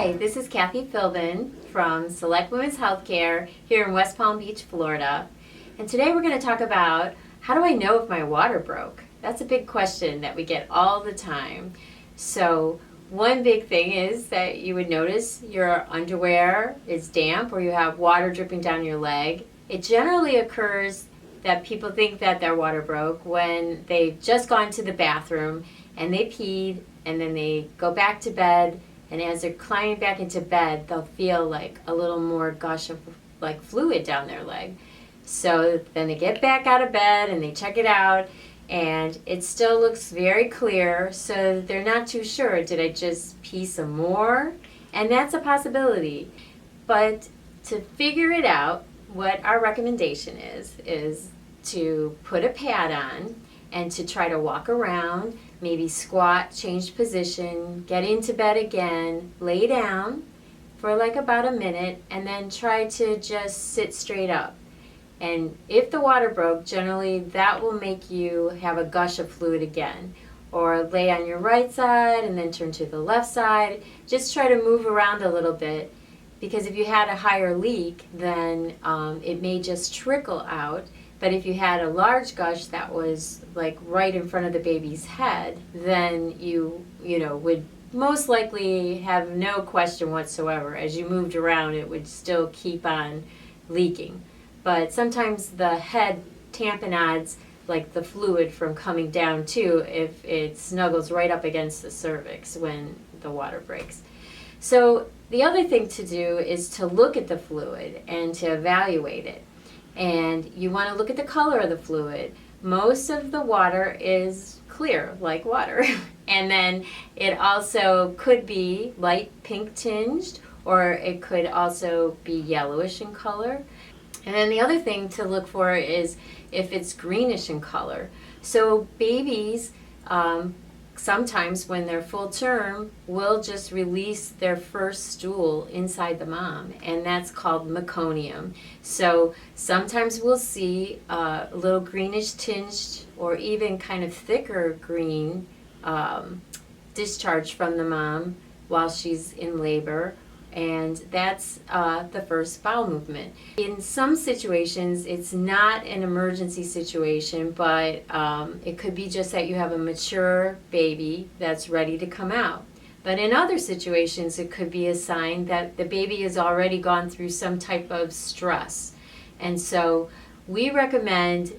Hi, this is Kathy Philbin from Select Women's Healthcare here in West Palm Beach, Florida. And today we're going to talk about how do I know if my water broke? That's a big question that we get all the time. So one big thing is that you would notice your underwear is damp or you have water dripping down your leg. It generally occurs that people think that their water broke when they've just gone to the bathroom and they peed and then they go back to bed, and as they're climbing back into bed, they'll feel like a little more gush of like fluid down their leg. So then they get back out of bed and they check it out, and it still looks very clear, so they're not too sure, did I just pee some more? And that's a possibility. But to figure it out, what our recommendation is to put a pad on and to try to walk around, maybe squat, change position, get into bed again, lay down for like about a minute, and then try to just sit straight up. And if the water broke, generally that will make you have a gush of fluid again. Or lay on your right side and then turn to the left side. Just try to move around a little bit, because if you had a higher leak, then it may just trickle out. But if you had a large gush that was like right in front of the baby's head, then you would most likely have no question whatsoever. As you moved around, it would still keep on leaking. But sometimes the head tamponades like the fluid from coming down too if it snuggles right up against the cervix when the water breaks. So the other thing to do is to look at the fluid and to evaluate it. And you want to look at the color of the fluid. Most of the water is clear, like water. And then it also could be light pink tinged, or it could also be yellowish in color. And then the other thing to look for is if it's greenish in color. So babies, sometimes when they're full term, will just release their first stool inside the mom, and that's called meconium. So sometimes we'll see a little greenish tinged or even kind of thicker green discharge from the mom while she's in labor, and that's the first bowel movement. In some situations, it's not an emergency situation, but it could be just that you have a mature baby that's ready to come out. But in other situations, it could be a sign that the baby has already gone through some type of stress. And so we recommend,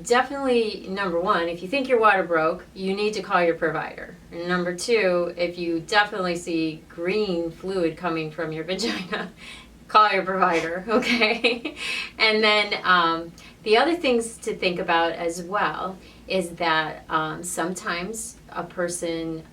definitely, number one, if you think your water broke, you need to call your provider. And number two, if you definitely see green fluid coming from your vagina, call your provider, okay? And then the other things to think about as well is that sometimes a person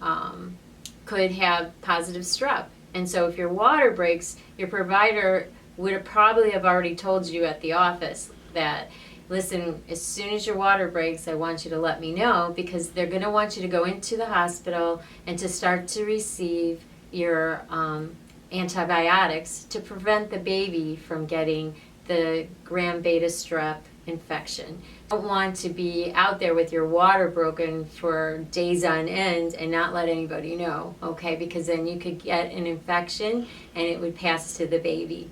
could have positive strep. And so if your water breaks, your provider would probably have already told you at the office that, listen, as soon as your water breaks, I want you to let me know, because they're going to want you to go into the hospital and to start to receive your antibiotics to prevent the baby from getting the gram-beta strep infection. You don't want to be out there with your water broken for days on end and not let anybody know, okay? Because then you could get an infection and it would pass to the baby.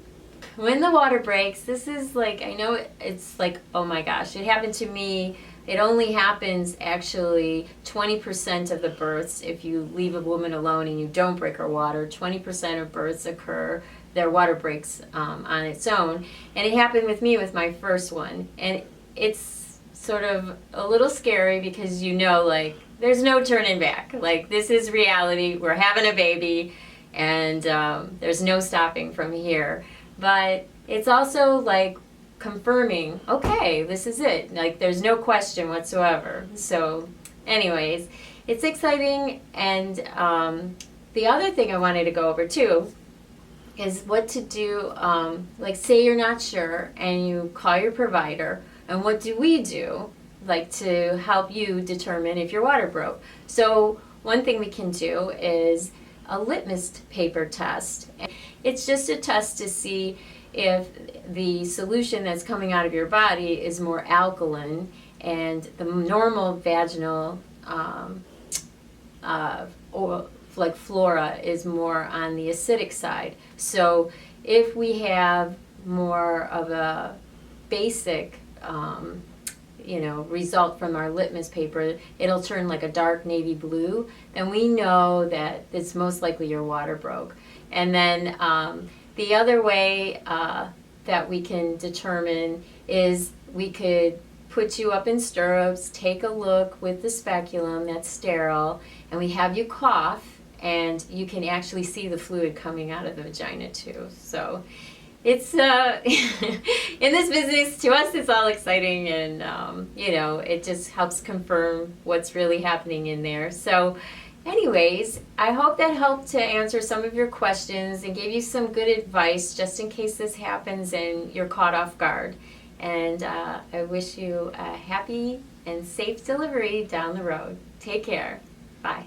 When the water breaks, this is like, I know it's like, oh my gosh, it happened to me. It only happens actually 20% of the births. If you leave a woman alone and you don't break her water, 20% of births occur, their water breaks on its own. And it happened with me with my first one. And it's sort of a little scary because like, there's no turning back. Like, this is reality. We're having a baby, and there's no stopping from here. But it's also like confirming, okay, this is it. Like, there's no question whatsoever. So anyways, it's exciting. And the other thing I wanted to go over too is what to do. Like, say you're not sure and you call your provider, and what do we do, like, to help you determine if your water broke? So one thing we can do is a litmus paper test. It's just a test to see if the solution that's coming out of your body is more alkaline, and the normal vaginal like flora is more on the acidic side. So if we have more of a basic result from our litmus paper, it'll turn like a dark navy blue, then we know that it's most likely your water broke. And then the other way that we can determine is we could put you up in stirrups, take a look with the speculum that's sterile, and we have you cough, and you can actually see the fluid coming out of the vagina too. So it's in this business, to us it's all exciting, and it just helps confirm what's really happening in there. So anyways, I hope that helped to answer some of your questions and gave you some good advice just in case this happens and you're caught off guard. And I wish you a happy and safe delivery down the road. Take care. Bye.